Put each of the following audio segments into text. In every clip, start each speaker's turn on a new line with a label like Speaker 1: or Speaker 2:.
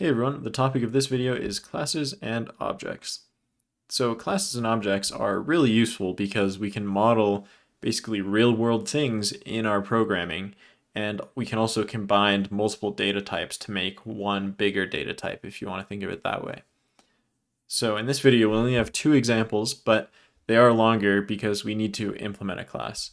Speaker 1: Hey everyone, the topic of this video is classes and objects. So classes and objects are really useful because we can model basically real-world things in our programming, and we can also combine multiple data types to make one bigger data type if you want to think of it that way. So in this video, we only have two examples, but they are longer because we need to implement a class.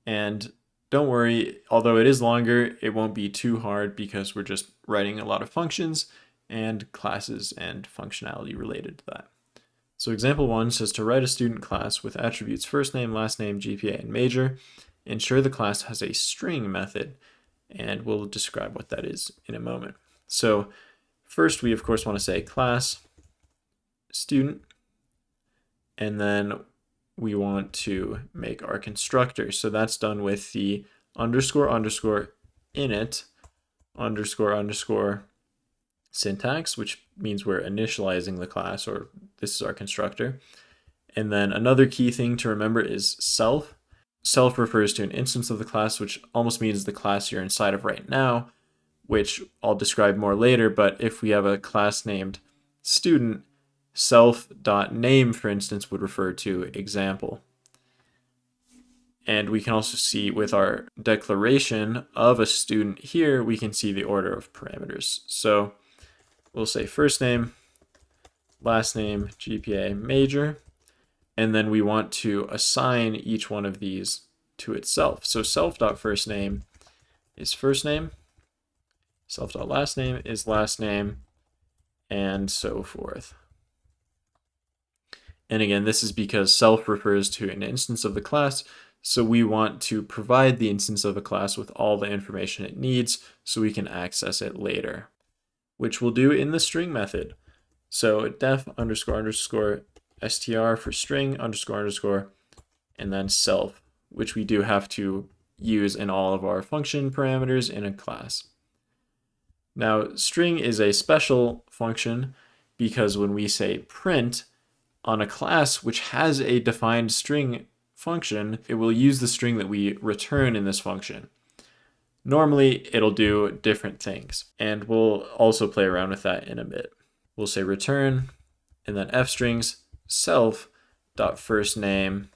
Speaker 1: And don't worry, although it is longer, it won't be too hard because we're just writing a lot of functions and classes and functionality related to that. So example 1 says to write a student class with attributes first name, last name, GPA, and major. Ensure the class has a string method, and we'll describe what that is in a moment. So first we of course want to say class student, and then we want to make our constructor. So that's done with the underscore init underscore syntax, which means we're initializing the class, or this is our constructor. And then another key thing to remember is self. Self refers to an instance of the class, which almost means the class you're inside of right now, which I'll describe more later. But if we have a class named student, self.name, for instance, would refer to example. And we can also see with our declaration of a student here, we can see the order of parameters. So we'll say first name, last name, GPA, major, and then we want to assign each one of these to itself. So self.firstName is first name, self.last name is last name, and so forth. And again, this is because self refers to an instance of the class, so we want to provide the instance of a class with all the information it needs so we can access it later, which we'll do in the string method. So def underscore str for string underscore, and then self, which we do have to use in all of our function parameters in a class. Now, string is a special function because when we say print on a class which has a defined string function, it will use the string that we return in this function. Normally, it'll do different things, and we'll also play around with that in a bit. We'll say return, and then f strings self.firstName,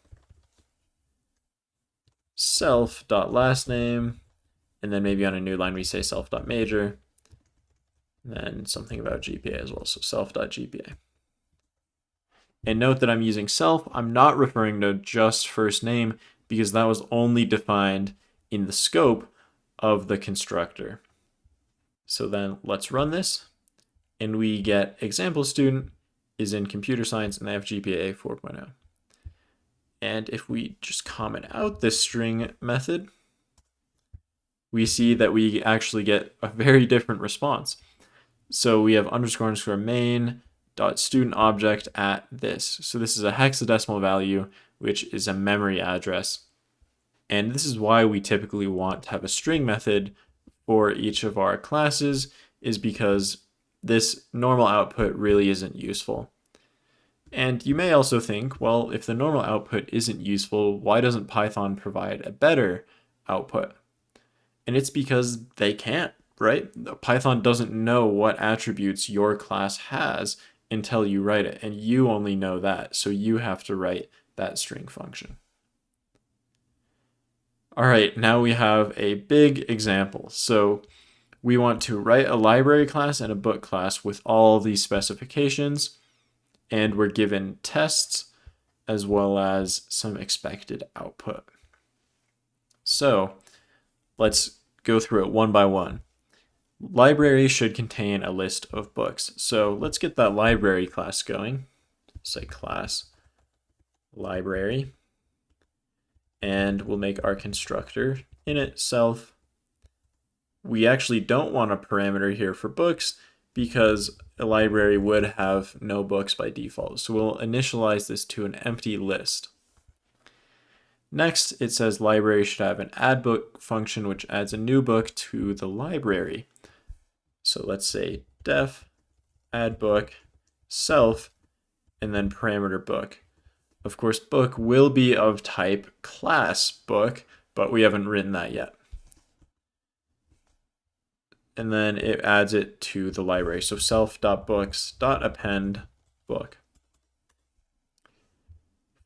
Speaker 1: self.lastName, and then maybe on a new line we say self.major, and then something about GPA as well, so self.GPA. And note that I'm using self. I'm not referring to just first name because that was only defined in the scope of the constructor. So then let's run this, and we get example student is in computer science and they have GPA 4.0. And if we just comment out this string method, we see that we actually get a very different response. So we have underscore main dot student object at this. So this is a hexadecimal value, which is a memory address. And this is why we typically want to have a string method for each of our classes, is because this normal output really isn't useful. And you may also think, well, if the normal output isn't useful, why doesn't Python provide a better output? And it's because they can't, right? Python doesn't know what attributes your class has until you write it, and you only know that, so you have to write that string function. All right, now we have a big example. So we want to write a library class and a book class with all these specifications, and we're given tests as well as some expected output. So let's go through it one by one. Library should contain a list of books. So let's get that library class going. Say class library. And we'll make our constructor init self. We actually don't want a parameter here for books because a library would have no books by default. So we'll initialize this to an empty list. Next, it says library should have an add book function, which adds a new book to the library. So let's say def add book self and then parameter book. Of course, book will be of type class book, but we haven't written that yet. and then it adds it to the library. So self.books.append book.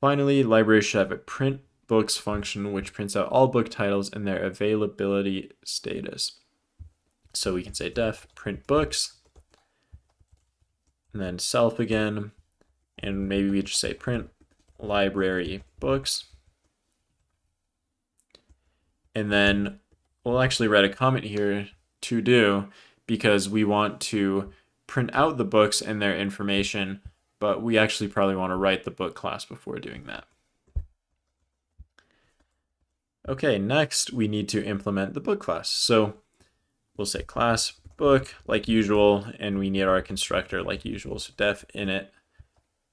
Speaker 1: Finally, library should have a print books function which prints out all book titles and their availability status. So we can say def print books, and then self again, and maybe we just say print library books. And then we'll actually write a comment here to do, because we want to print out the books and their information, but we actually probably want to write the book class before doing that. Okay, next we need to implement the book class. So we'll say class book like usual, and we need our constructor like usual. So def init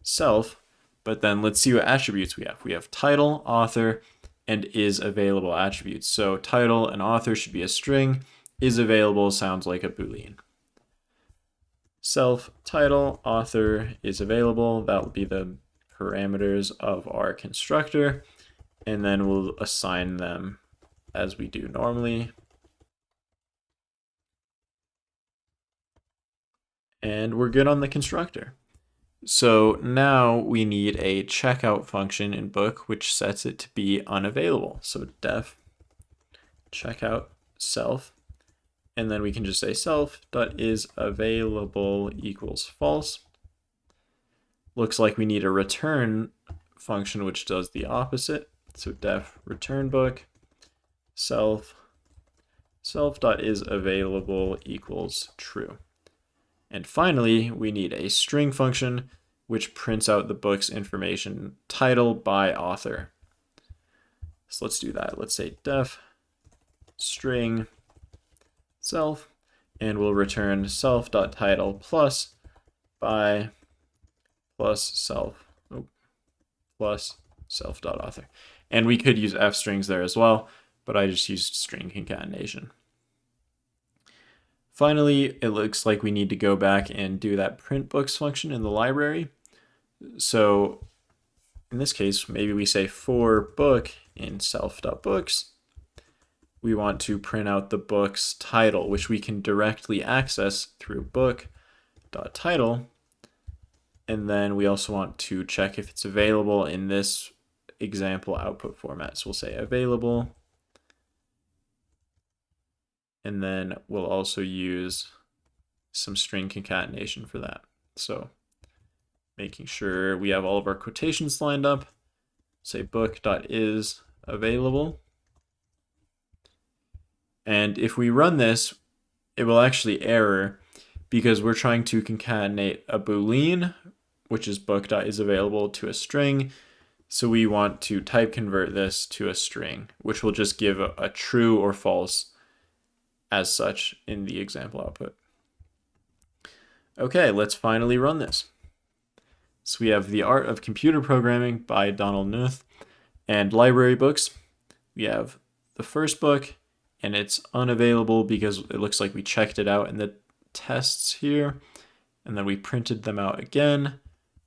Speaker 1: self, but then let's see what attributes we have. We have title, author, and is available attributes. So title and author should be a string. Is available sounds like a Boolean. Self, title, author, is available. That will be the parameters of our constructor. And then we'll assign them as we do normally. And we're good on the constructor. So now we need a checkout function in book, which sets it to be unavailable. So def checkout self, and then we can just say self.isAvailable equals false. Looks like we need a return function which does the opposite. So def return book self.isAvailable equals true. And finally, we need a string function which prints out the book's information, title by author. So let's do that. Let's say def string self, and we'll return self.title plus by plus self.author. And we could use f strings there as well, but I just used string concatenation. Finally, it looks like we need to go back and do that print books function in the library. So in this case, maybe we say for book in self.books. We want to print out the book's title, which we can directly access through book.title. And then we also want to check if it's available in this example output format. So we'll say available. And then we'll also use some string concatenation for that. So making sure we have all of our quotations lined up. Say book.isAvailable. And if we run this, it will actually error because we're trying to concatenate a Boolean, which is book.isAvailable, to a string. So we want to type convert this to a string, which will just give a true or false as such in the example output. Okay, let's finally run this. So we have The Art of Computer Programming by Donald Knuth and library books. We have the first book, and it's unavailable because it looks like we checked it out in the tests here, and then we printed them out again.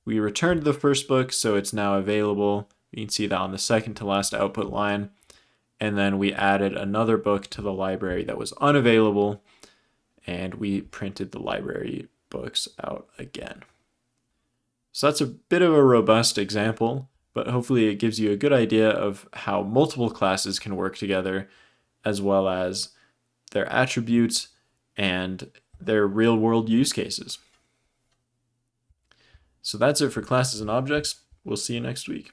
Speaker 1: We returned the first book, so it's now available. You can see that on the second to last output line. And then we added another book to the library that was unavailable, and we printed the library books out again. So that's a bit of a robust example, but hopefully it gives you a good idea of how multiple classes can work together, as well as their attributes and their real-world use cases. So that's it for classes and objects. We'll see you next week.